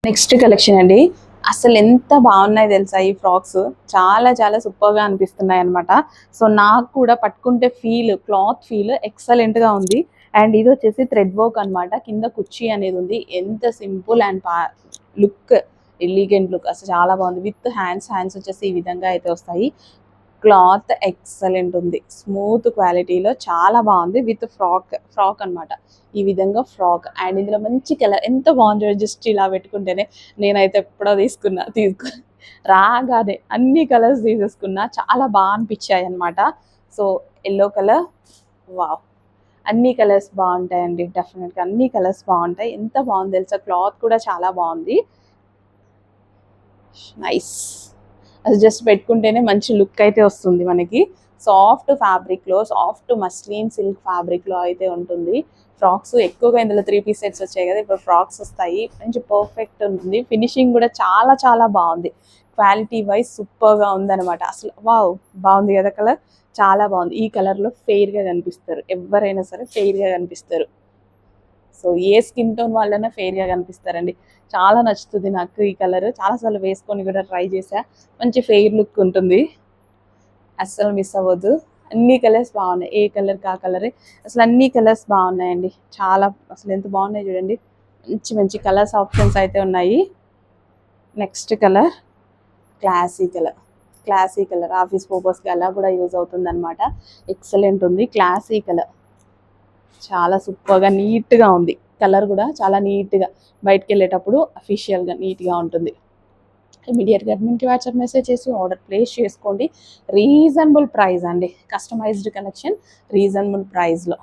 Next collection అండి. అసలు ఎంత బాగున్నాయి తెలుసా ఈ ఫ్రాక్స్. చాలా చాలా సూపర్గా అనిపిస్తున్నాయి అనమాట. సో నాకు కూడా పట్టుకుంటే క్లాత్ ఫీల్ ఎక్సలెంట్గా ఉంది. అండ్ ఇది వచ్చేసి థ్రెడ్ వర్క్ అనమాట. కింద కుర్చీ అనేది ఉంది. ఎంత simple and look, elegant look, అసలు చాలా బాగుంది. విత్ హ్యాండ్స్ వచ్చేసి ఈ విధంగా అయితే వస్తాయి. క్లాత్ ఎక్సలెంట్ ఉంది, స్మూత్ క్వాలిటీలో చాలా బాగుంది. విత్ ఫ్రాక్ అనమాట. ఈ విధంగా ఫ్రాక్ అండ్ ఇందులో మంచి కలర్ ఎంత బాగుంది. జస్ట్ ఇలా పెట్టుకుంటేనే నేనైతే ఎప్పుడో తీసుకు రాగానే అన్ని కలర్స్ తీసేసుకున్నా. చాలా బాగా అనిపించాయి అనమాట. సో ఎల్లో కలర్, వావ్, అన్ని కలర్స్ బాగుంటాయండి. డెఫినెట్గా అన్ని కలర్స్ బాగుంటాయి. ఎంత బాగుంది తెలుసా, క్లాత్ కూడా చాలా బాగుంది. నైస్. అది జస్ట్ పెట్టుకుంటేనే మంచి లుక్ అయితే వస్తుంది మనకి. సాఫ్ట్ ఫ్యాబ్రిక్లో, సాఫ్ట్ మస్లిన్ సిల్క్ ఫ్యాబ్రిక్లో అయితే ఉంటుంది. ఫ్రాక్స్ ఎక్కువగా ఇందులో 3 పీస్ సెట్స్ వచ్చాయి కదా, ఇప్పుడు ఫ్రాక్స్ వస్తాయి. మంచి పర్ఫెక్ట్ ఉంటుంది. ఫినిషింగ్ కూడా చాలా చాలా బాగుంది. క్వాలిటీ వైజ్ సూపర్గా ఉందన్నమాట. అసలు వావ్, బాగుంది కదా కలర్, చాలా బాగుంది. ఈ కలర్లో ఫెయిర్గా కనిపిస్తారు, ఎవరైనా సరే ఫెయిర్గా కనిపిస్తారు. సో ఏ స్కిన్ టోన్ వాళ్ళైనా ఫెయిర్గా కనిపిస్తారండి. చాలా నచ్చుతుంది నాకు ఈ కలర్. చాలాసార్లు వేసుకొని కూడా ట్రై చేసా. మంచి ఫెయిర్ లుక్ ఉంటుంది, అస్సలు మిస్ అవ్వద్దు. అన్ని కలర్స్ బాగున్నాయి, ఏ కలర్కి ఆ కలరే. అసలు అన్ని కలర్స్ బాగున్నాయండి. చాలా అసలు ఎంత బాగున్నాయి చూడండి. మంచి మంచి కలర్స్ ఆప్షన్స్ అయితే ఉన్నాయి. Next colour classy colour office పర్పస్కి అలా కూడా యూజ్ అవుతుంది అనమాట. ఎక్సలెంట్ ఉంది, క్లాసీ కలర్, చాలా సూపర్గా నీట్గా ఉంది. కలర్ కూడా చాలా నీట్గా, బయటకు వెళ్ళేటప్పుడు అఫీషియల్గా నీట్గా ఉంటుంది. ఇమీడియట్గా అడ్మిన్కి వాట్సాప్ మెసేజ్ చేసి ఆర్డర్ ప్లేస్ చేసుకోండి. రీజనబుల్ ప్రైస్ అండి, కస్టమైజ్డ్ కలెక్షన్ రీజనబుల్ ప్రైస్లో.